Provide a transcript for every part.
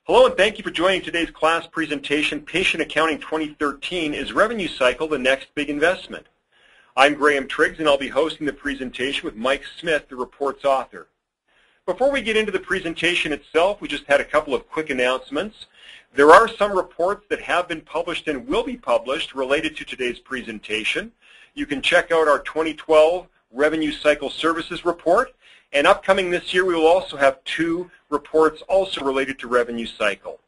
Hello and thank you for joining today's class presentation, Patient Accounting 2013, Is Revenue Cycle the Next Big Investment? I'm Graham Triggs and I'll be hosting the presentation with Mike Smith, the report's author. Before we get into the presentation itself, we just had a couple of quick announcements. There are some reports that have been published and will be published related to today's presentation. You can check out our 2012 Revenue Cycle Services report, and upcoming this year we will also have 2 reports also related to revenue cycle.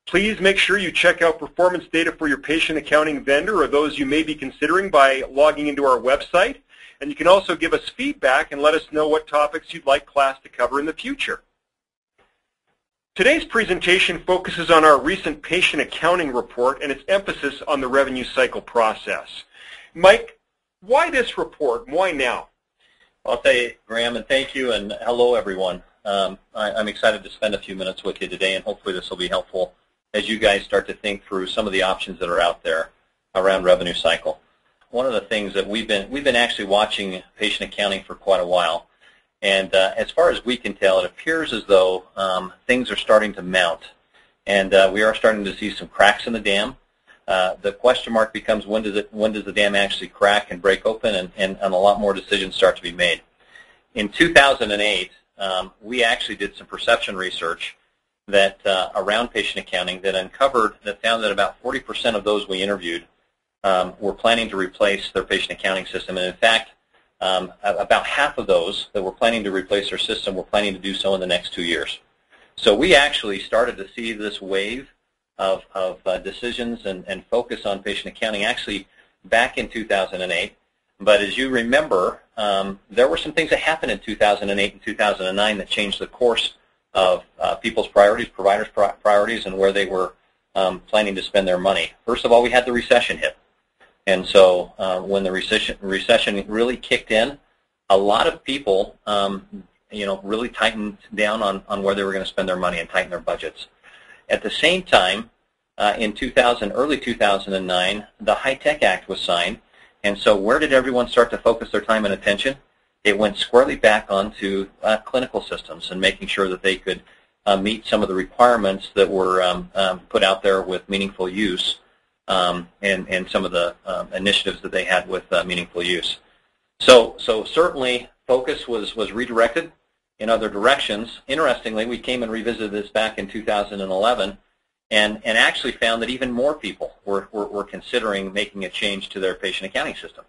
Please make sure you check out performance data for your patient accounting vendor or those you may be considering by logging into our website. And you can also give us feedback and let us know what topics you'd like class to cover in the future. Today's presentation focuses on our recent patient accounting report and its emphasis on the revenue cycle process. Mike, why this report? Why now? I'll tell you, Graham, and thank you, and hello, everyone. I'm excited to spend a few minutes with you today, and hopefully this will be helpful as you guys start to think through some of the options that are out there around revenue cycle. One of the things that we've been actually watching patient accounting for quite a while, and as far as we can tell, it appears as though things are starting to mount, and we are starting to see some cracks in the dam. The question mark becomes when does the dam actually crack and break open, and a lot more decisions start to be made. In 2008, we actually did some perception research that around patient accounting that found that about 40% of those we interviewed were planning to replace their patient accounting system, and in fact, about half of those that were planning to replace their system were planning to do so in the next 2 years. So we actually started to see this wave of decisions and focus on patient accounting actually back in 2008. But as you remember, there were some things that happened in 2008 and 2009 that changed the course of people's priorities, providers' priorities, and where they were planning to spend their money. First of all, we had the recession hit. And so when the recession really kicked in, a lot of people really tightened down on where they were going to spend their money and tighten their budgets. At the same time, in early 2009, the HITECH Act was signed, and so where did everyone start to focus their time and attention? It went squarely back onto clinical systems and making sure that they could meet some of the requirements that were put out there with meaningful use and some of the initiatives that they had with meaningful use. So certainly focus was redirected in other directions. Interestingly, we came and revisited this back in 2011 and actually found that even more people were considering making a change to their patient accounting system.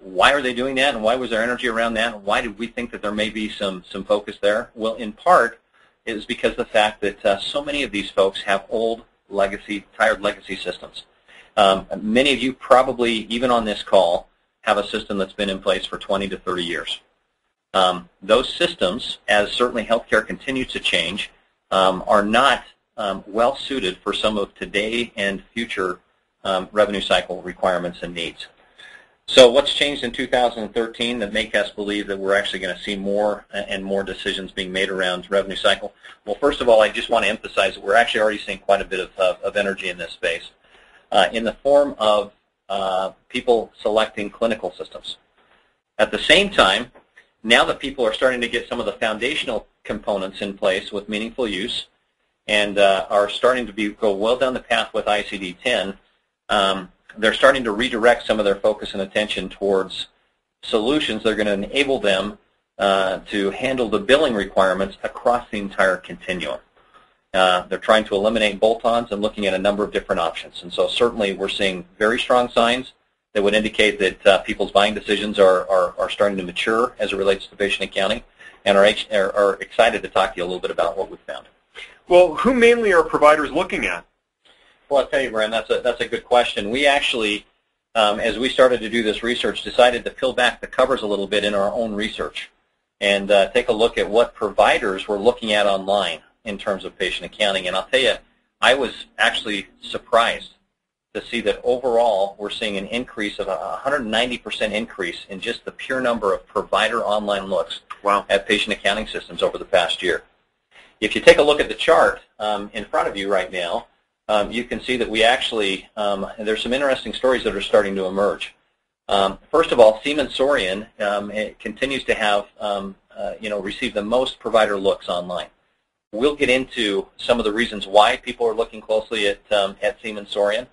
Why are they doing that, and why was there energy around that? Why did we think that there may be some focus there? Well, in part, it is because of the fact that so many of these folks have old tired legacy systems. Many of you probably, even on this call, have a system that's been in place for 20 to 30 years. Those systems, as certainly healthcare continues to change, are not well suited for some of today and future revenue cycle requirements and needs. So what's changed in 2013 that make us believe that we're actually going to see more and more decisions being made around revenue cycle? Well, first of all, I just want to emphasize that we're actually already seeing quite a bit of energy in this space in the form of people selecting clinical systems. At the same time, now that people are starting to get some of the foundational components in place with meaningful use and are starting to go well down the path with ICD-10, they're starting to redirect some of their focus and attention towards solutions that are going to enable them to handle the billing requirements across the entire continuum. They're trying to eliminate bolt-ons and looking at a number of different options. And so certainly we're seeing very strong signs that would indicate that people's buying decisions are starting to mature as it relates to patient accounting, and are excited to talk to you a little bit about what we've found. Well, who mainly are providers looking at? Well, I'll tell you, Brian, that's a good question. We actually, as we started to do this research, decided to peel back the covers a little bit in our own research and take a look at what providers were looking at online in terms of patient accounting. And I'll tell you, I was actually surprised to see that overall we're seeing an increase of 190% increase in just the pure number of provider online looks at patient accounting systems over the past year. If you take a look at the chart in front of you right now, you can see that we actually, there's some interesting stories that are starting to emerge. First of all, Siemens Sorian it continues to have, receive the most provider looks online. We'll get into some of the reasons why people are looking closely at Siemens Sorian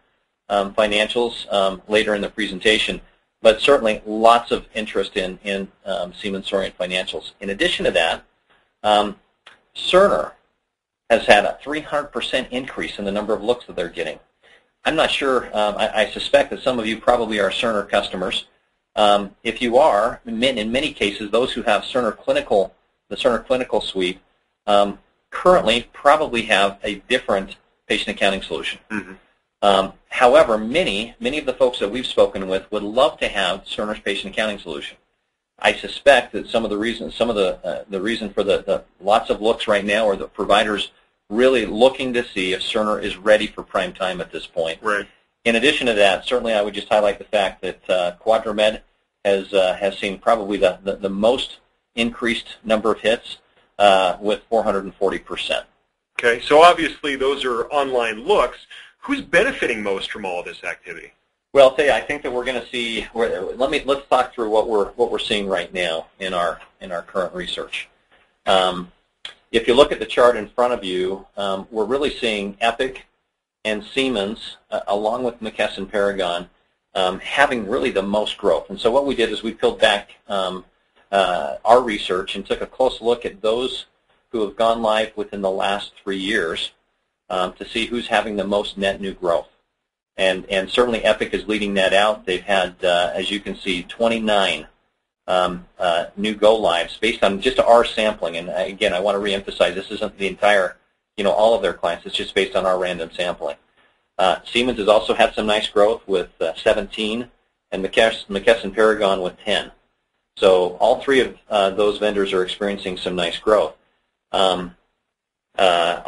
financials later in the presentation, but certainly lots of interest in Siemens Sorian financials. In addition to that, Cerner has had a 300% increase in the number of looks that they're getting. I'm not sure, I suspect that some of you probably are Cerner customers. If you are, in many cases, those who have the Cerner Clinical Suite currently probably have a different patient accounting solution. Mm-hmm. However, many of the folks that we've spoken with would love to have Cerner's patient accounting solution. I suspect that some of the reason for the lots of looks right now are the providers really looking to see if Cerner is ready for prime time at this point. Right. In addition to that, certainly I would just highlight the fact that QuadraMed has seen probably the most increased number of hits with 440%. Okay, so obviously those are online looks. Who's benefiting most from all of this activity? Well, I'll tell you, I think that we're going to see. Let's talk through what we're seeing right now in our current research. If you look at the chart in front of you, we're really seeing Epic and Siemens, along with McKesson Paragon, having really the most growth. And so what we did is we peeled back our research and took a close look at those who have gone live within the last 3 years to see who's having the most net new growth. And certainly Epic is leading that out. They've had, as you can see, 29 new go-lives based on just our sampling. And again, I want to reemphasize, this isn't the entire, all of their clients. It's just based on our random sampling. Siemens has also had some nice growth with 17, and McKesson Paragon with 10. So all three of those vendors are experiencing some nice growth. A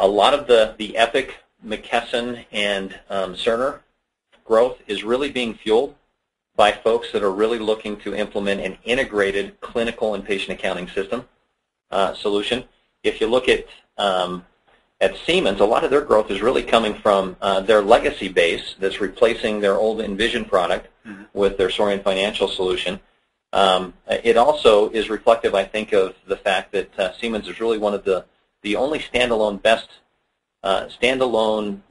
lot of the Epic, McKesson, and Cerner growth is really being fueled by folks that are really looking to implement an integrated clinical and patient accounting system solution. If you look at Siemens, a lot of their growth is really coming from their legacy base that's replacing their old Envision product with their Sorian Financial solution. It also is reflective, I think, of the fact that Siemens is really one of the only standalone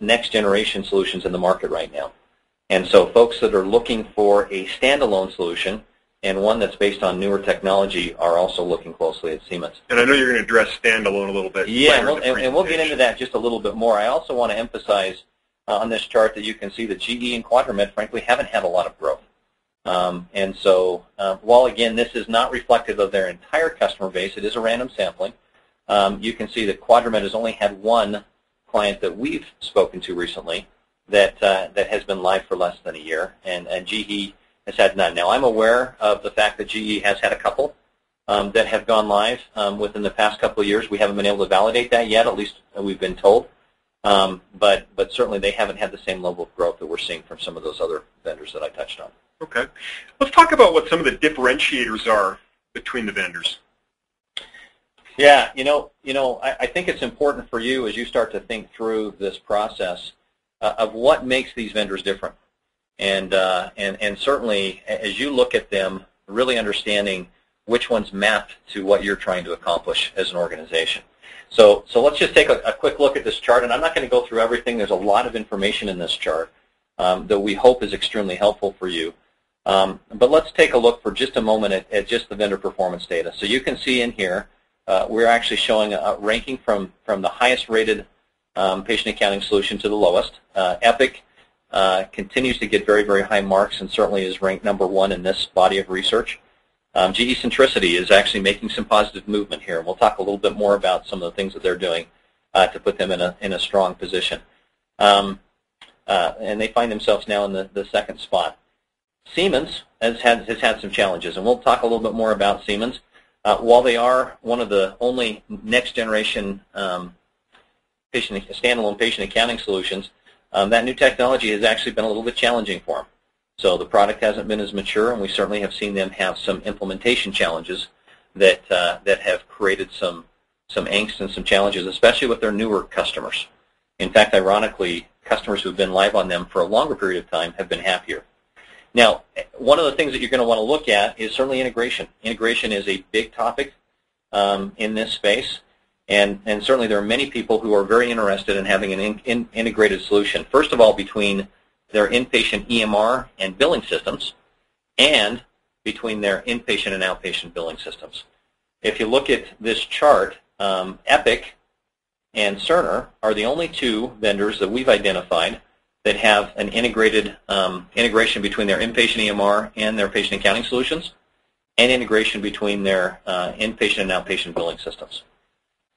next-generation solutions in the market right now. And so folks that are looking for a standalone solution and one that's based on newer technology are also looking closely at Siemens. And I know you're going to address standalone a little bit. Yeah, and we'll get into that just a little bit more. I also want to emphasize on this chart that you can see that GE and QuadraMed, frankly, haven't had a lot of growth. And so while, again, this is not reflective of their entire customer base, it is a random sampling, you can see that QuadraMed has only had one client that we've spoken to recently that has been live for less than a year, and GE has had none. Now, I'm aware of the fact that GE has had a couple that have gone live within the past couple of years. We haven't been able to validate that yet, at least we've been told. But certainly they haven't had the same level of growth that we're seeing from some of those other vendors that I touched on. Okay. Let's talk about what some of the differentiators are between the vendors. Yeah, I think it's important for you as you start to think through this process of what makes these vendors different. And certainly, as you look at them, really understanding which ones map to what you're trying to accomplish as an organization. So let's just take a quick look at this chart, and I'm not going to go through everything. There's a lot of information in this chart that we hope is extremely helpful for you. But let's take a look for just a moment at just the vendor performance data. So you can see in here, we're actually showing a ranking from the highest rated patient accounting solution to the lowest. Epic continues to get very, very high marks and certainly is ranked #1 in this body of research. GE Centricity is actually making some positive movement here, and we'll talk a little bit more about some of the things that they're doing to put them in a strong position. And they find themselves now in the second spot. Siemens has had some challenges, and we'll talk a little bit more about Siemens. While they are one of the only next-generation standalone patient accounting solutions, that new technology has actually been a little bit challenging for them. So the product hasn't been as mature, and we certainly have seen them have some implementation challenges that have created some angst and some challenges, especially with their newer customers. In fact, ironically, customers who have been live on them for a longer period of time have been happier. Now, one of the things that you're going to want to look at is certainly integration. Integration is a big topic in this space, And certainly there are many people who are very interested in having an integrated solution, first of all, between their inpatient EMR and billing systems, and between their inpatient and outpatient billing systems. If you look at this chart, Epic and Cerner are the only two vendors that we've identified that have an integrated integration between their inpatient EMR and their patient accounting solutions, and integration between their inpatient and outpatient billing systems.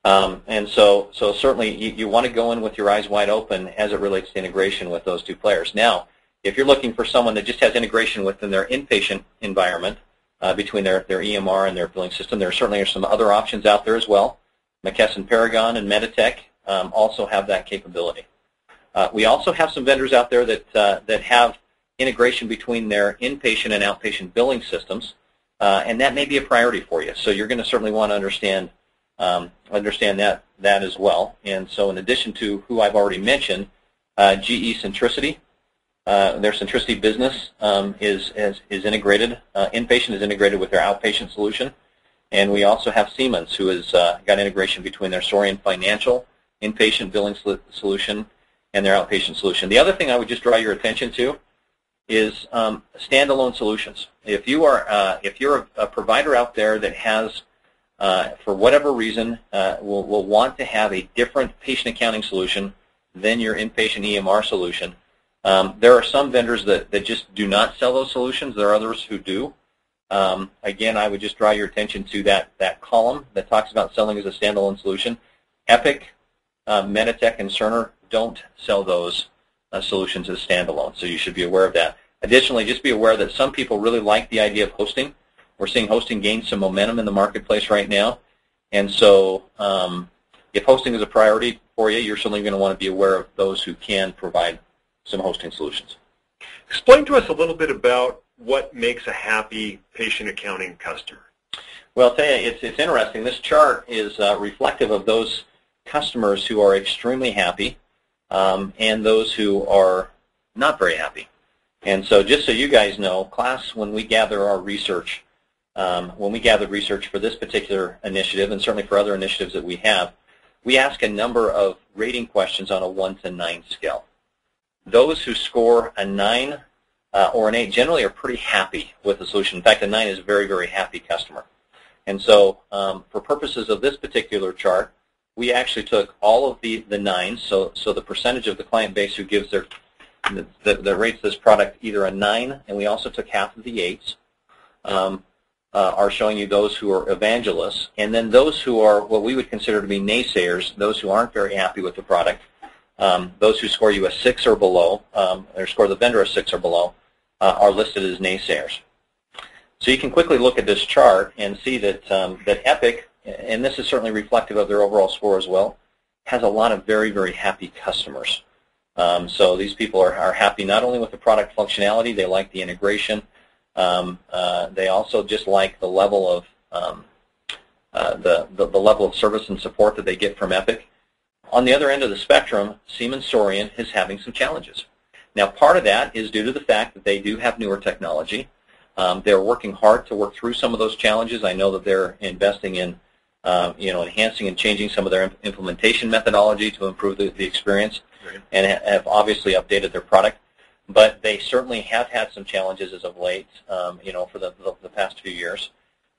And so certainly you want to go in with your eyes wide open as it relates to integration with those two players. Now, if you're looking for someone that just has integration within their inpatient environment between their EMR and their billing system, there certainly are some other options out there as well. McKesson Paragon and Meditech also have that capability. We also have some vendors out there that have integration between their inpatient and outpatient billing systems, and that may be a priority for you. So you're going to certainly want to understand that as well. And so in addition to who I've already mentioned, GE Centricity, their Centricity business is integrated. Inpatient is integrated with their outpatient solution. And we also have Siemens, who has got integration between their Sorian Financial inpatient billing solution and their outpatient solution. The other thing I would just draw your attention to is standalone solutions. If you're a provider out there that has, for whatever reason, will want to have a different patient accounting solution than your inpatient EMR solution, there are some vendors that just do not sell those solutions. There are others who do. Again, I would just draw your attention to that column that talks about selling as a standalone solution. Epic, Meditech, and Cerner don't sell those solutions as standalone, so you should be aware of that. Additionally, just be aware that some people really like the idea of hosting. We're seeing hosting gain some momentum in the marketplace right now, and so if hosting is a priority for you, you're certainly going to want to be aware of those who can provide some hosting solutions. Explain to us a little bit about what makes a happy patient accounting customer. Well, I'll tell you, it's interesting. This chart is reflective of those customers who are extremely happy and those who are not very happy. And so just so you guys know, class, when we gather our research, when we gathered research for this particular initiative, and certainly for other initiatives that we have, we ask a number of rating questions on a 1 to 9 scale. Those who score a 9 or an 8 generally are pretty happy with the solution. In fact, a 9 is a very, very happy customer. And so for purposes of this particular chart, we actually took all of the 9s, so the percentage of the client base who gives that rates this product either a 9, and we also took half of the 8s, are showing you those who are evangelists, and then those who are what we would consider to be naysayers, those who aren't very happy with the product, those who score you a 6 or below, or score the vendor a 6 or below, are listed as naysayers. So you can quickly look at this chart and see that that Epic, and this is certainly reflective of their overall score as well, has a lot of very, very happy customers. So these people are happy not only with the product functionality, they like the integration, they also just like the level of the level of service and support that they get from Epic. On the other end of the spectrum, Siemens Sorian is having some challenges. Now, part of that is due to the fact that they do have newer technology. They're working hard to work through some of those challenges. I know that they're investing in enhancing and changing some of their implementation methodology to improve the experience, right, and have obviously updated their product. But they certainly have had some challenges as of late, for the past few years.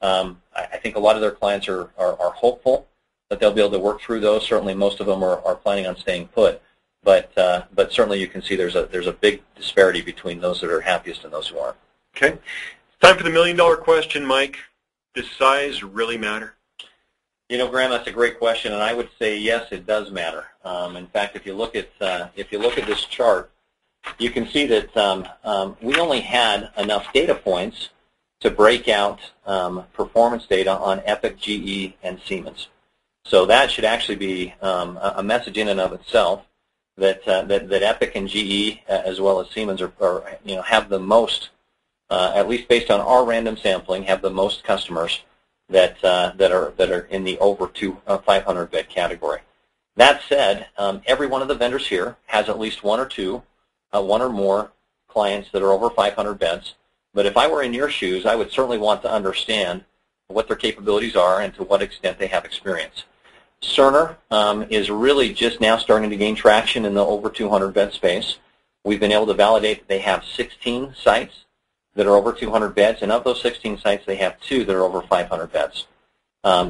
I think a lot of their clients are hopeful that they'll be able to work through those. Certainly most of them are planning on staying put. But certainly you can see there's a big disparity between those that are happiest and those who aren't. Okay. It's time for the $1,000,000 question, Mike. Does size really matter? Graham, that's a great question, and I would say yes, it does matter. In fact, if you look at this chart, you can see that we only had enough data points to break out performance data on Epic, GE, and Siemens. So that should actually be a message in and of itself that Epic and GE as well as Siemens have the most, at least based on our random sampling, have the most customers that are in the over 500 bed category. That said, every one of the vendors here has at least one or more clients that are over 500 beds. But if I were in your shoes, I would certainly want to understand what their capabilities are and to what extent they have experience. Cerner is really just now starting to gain traction in the over 200 bed space. We've been able to validate that they have 16 sites that are over 200 beds, and of those 16 sites, they have 2 that are over 500 beds.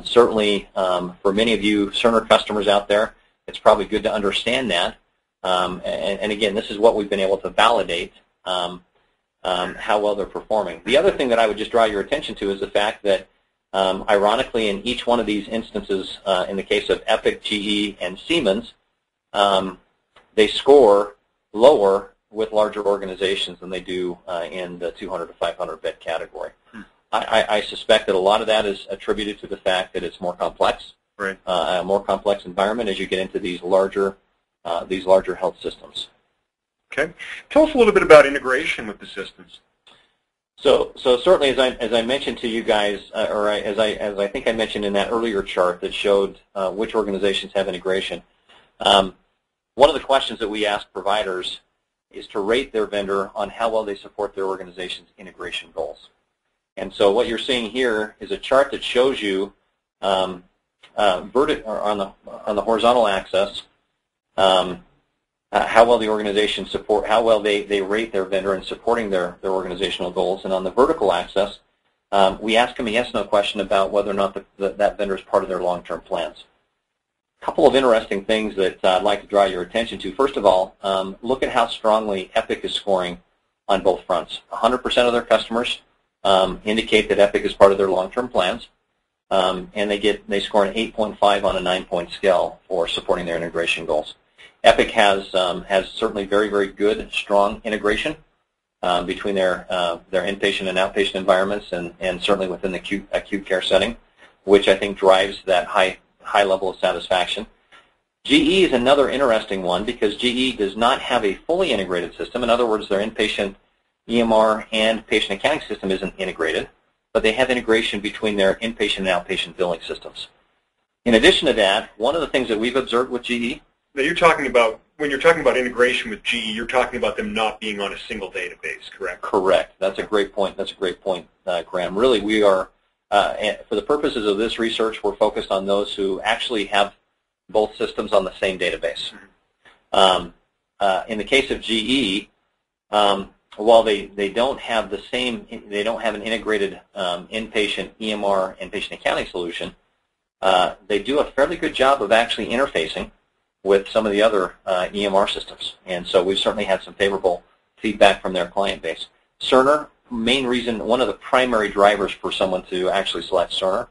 Certainly, for many of you Cerner customers out there, it's probably good to understand that. And again, this is what we've been able to validate how well they're performing. The other thing that I would just draw your attention to is the fact that, ironically, in each one of these instances, in the case of Epic, GE, and Siemens, they score lower with larger organizations than they do in the 200 to 500 bed category. I suspect that a lot of that is attributed to the fact that it's more complex, right. A more complex environment as you get into these larger health systems. Okay. Tell us a little bit about integration with the systems. So certainly, as I mentioned to you guys, or as I think I mentioned in that earlier chart that showed which organizations have integration, one of the questions that we ask providers is to rate their vendor on how well they support their organization's integration goals. And so what you're seeing here is a chart that shows you on the horizontal axis how well the organization how well they rate their vendor in supporting their organizational goals, and on the vertical axis, we ask them a yes/no question about whether or not that vendor is part of their long-term plans. A couple of interesting things that I'd like to draw your attention to. First of all, look at how strongly Epic is scoring on both fronts. 100% of their customers indicate that Epic is part of their long-term plans, and they score an 8.5 on a 9-point scale for supporting their integration goals. Epic has certainly very, very good, strong integration between their inpatient and outpatient environments, and certainly within the acute care setting, which I think drives that high level of satisfaction. GE is another interesting one because GE does not have a fully integrated system. In other words, their inpatient EMR and patient accounting system isn't integrated, but they have integration between their inpatient and outpatient billing systems. In addition to that, one of the things that we've observed with GE. Now you're talking about, when you're talking about integration with GE, you're talking about them not being on a single database, correct? Correct. That's a great point. That's a great point, Graham. Really, we are, for the purposes of this research, we're focused on those who actually have both systems on the same database. In the case of GE, while they don't have the same, they don't have an integrated inpatient EMR and patient accounting solution, they do a fairly good job of actually interfacing with some of the other EMR systems. And so we've certainly had some favorable feedback from their client base. Cerner, main reason, one of the primary drivers for someone to actually select Cerner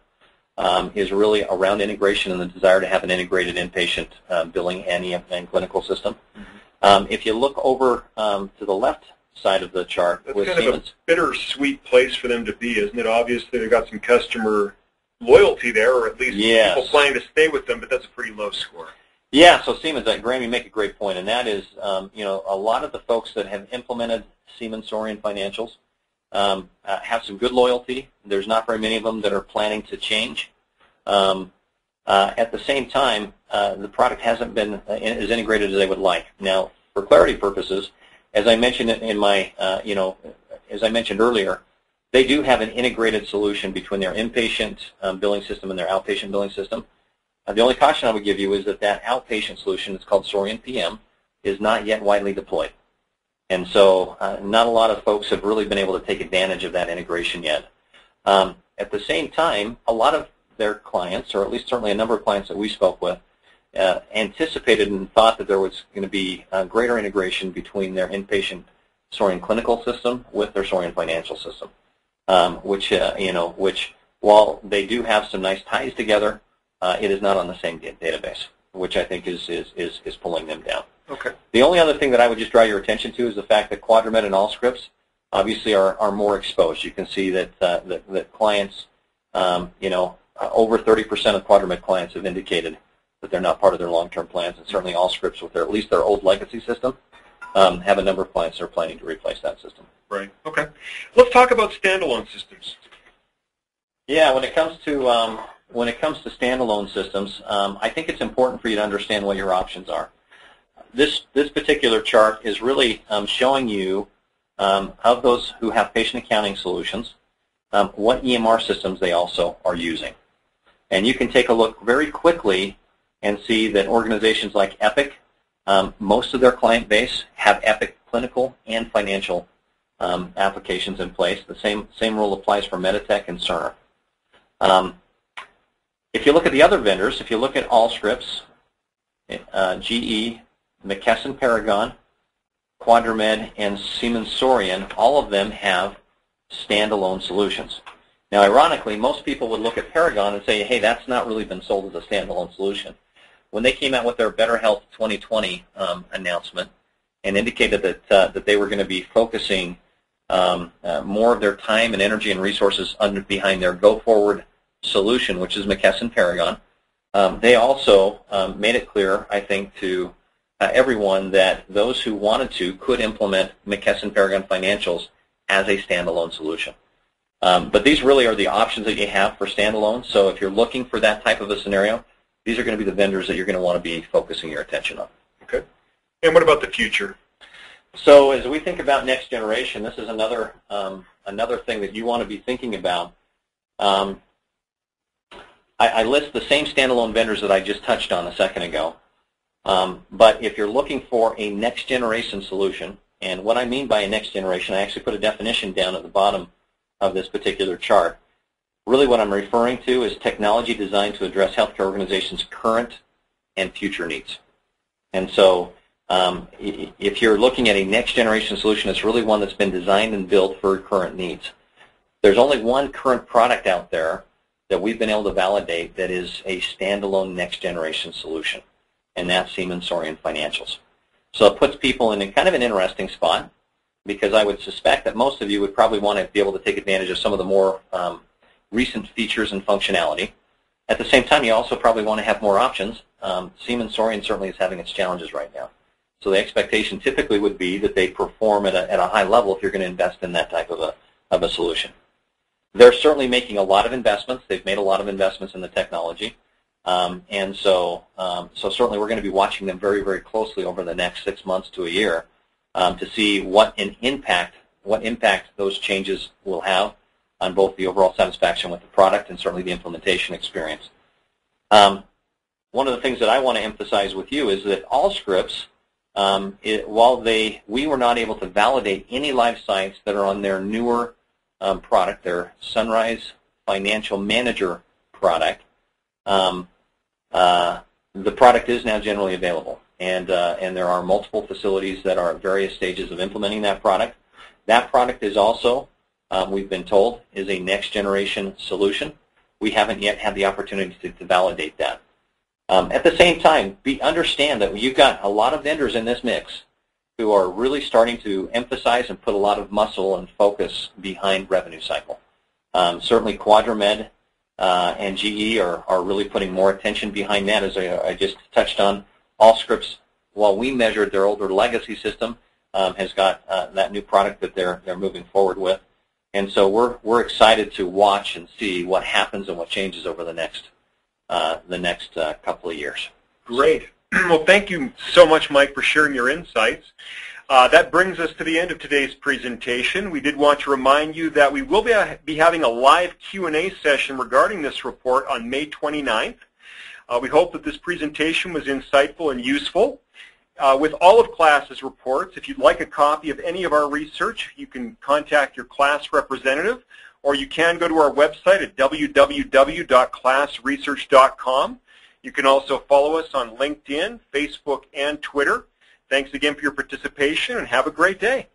is really around integration and the desire to have an integrated inpatient billing and clinical system. If you look over to the left side of the chart with Siemens. That's kind of a bittersweet place for them to be, isn't it? Obviously, they've got some customer loyalty there, or at least people planning to stay with them, but that's a pretty low score. Yeah, so Siemens, Graham, you make a great point, and that is, a lot of the folks that have implemented Siemens Sorian financials have some good loyalty. There's not very many of them that are planning to change. At the same time, the product hasn't been as integrated as they would like. Now, for clarity purposes, as I mentioned in my, as I mentioned earlier, they do have an integrated solution between their inpatient billing system and their outpatient billing system. The only caution I would give you is that outpatient solution, it's called Sorian PM, is not yet widely deployed. And so not a lot of folks have really been able to take advantage of that integration yet. At the same time, a lot of their clients, or at least certainly a number of clients that we spoke with, anticipated and thought that there was going to be greater integration between their inpatient Sorian clinical system with their Sorian financial system, which while they do have some nice ties together, it is not on the same database, which I think is pulling them down. Okay. The only other thing that I would just draw your attention to is the fact that QuadraMed and Allscripts obviously are more exposed. You can see that clients, over 30% of QuadraMed clients have indicated that they're not part of their long-term plans, and certainly Allscripts, with at least their old legacy system, have a number of clients that are planning to replace that system. Right. Okay. Let's talk about standalone systems. Yeah, when it comes to standalone systems, I think it's important for you to understand what your options are. This particular chart is really showing you, of those who have patient accounting solutions, what EMR systems they also are using. And you can take a look very quickly and see that organizations like Epic, most of their client base have Epic clinical and financial applications in place. The same rule applies for Meditech and Cerner. If you look at the other vendors, if you look at Allscripts, GE, McKesson Paragon, QuadraMed, and Siemens Sorian, all of them have standalone solutions. Now, ironically, most people would look at Paragon and say, hey, that's not really been sold as a standalone solution. When they came out with their Better Health 2020 announcement and indicated that they were going to be focusing more of their time and energy and resources behind their go-forward solution, which is McKesson Paragon, they also made it clear, I think, to everyone that those who wanted to could implement McKesson Paragon Financials as a standalone solution. But these really are the options that you have for standalone. So if you're looking for that type of a scenario, these are going to be the vendors that you're going to want to be focusing your attention on. Okay. And what about the future? So as we think about next generation, this is another thing that you want to be thinking about. I list the same standalone vendors that I just touched on a second ago. But if you're looking for a next generation solution, and what I mean by a next generation, I actually put a definition down at the bottom of this particular chart. Really what I'm referring to is technology designed to address healthcare organizations' current and future needs. And so if you're looking at a next generation solution, it's really one that's been designed and built for current needs. There's only one current product out there that we've been able to validate that is a standalone next generation solution, and that's Siemens Sorian Financials. So it puts people in kind of an interesting spot, because I would suspect that most of you would probably want to be able to take advantage of some of the more recent features and functionality. At the same time, you also probably want to have more options. Siemens Sorian certainly is having its challenges right now. So the expectation typically would be that they perform at a high level if you're going to invest in that type of a solution. They're certainly making a lot of investments. They've made a lot of investments in the technology. And so certainly we're going to be watching them very, very closely over the next 6 months to a year to see what impact those changes will have on both the overall satisfaction with the product and certainly the implementation experience. One of the things that I want to emphasize with you is that Allscripts, while we were not able to validate any live sites that are on their newer product, their Sunrise Financial Manager product, the product is now generally available, and there are multiple facilities that are at various stages of implementing that product. That product is also, we've been told, is a next-generation solution. We haven't yet had the opportunity to validate that. At the same time, understand that you've got a lot of vendors in this mix who are really starting to emphasize and put a lot of muscle and focus behind revenue cycle. Certainly QuadraMed and GE are really putting more attention behind that, as I just touched on. Allscripts, while we measured their older legacy system, has got that new product that they're moving forward with. And so we're excited to watch and see what happens and what changes over the next couple of years. Great. Well, thank you so much, Mike, for sharing your insights. That brings us to the end of today's presentation. We did want to remind you that we will be having a live Q&A session regarding this report on May 29th. We hope that this presentation was insightful and useful. With all of CLAS's reports, if you'd like a copy of any of our research, you can contact your CLAS representative, or you can go to our website at www.classresearch.com. You can also follow us on LinkedIn, Facebook, and Twitter. Thanks again for your participation, and have a great day.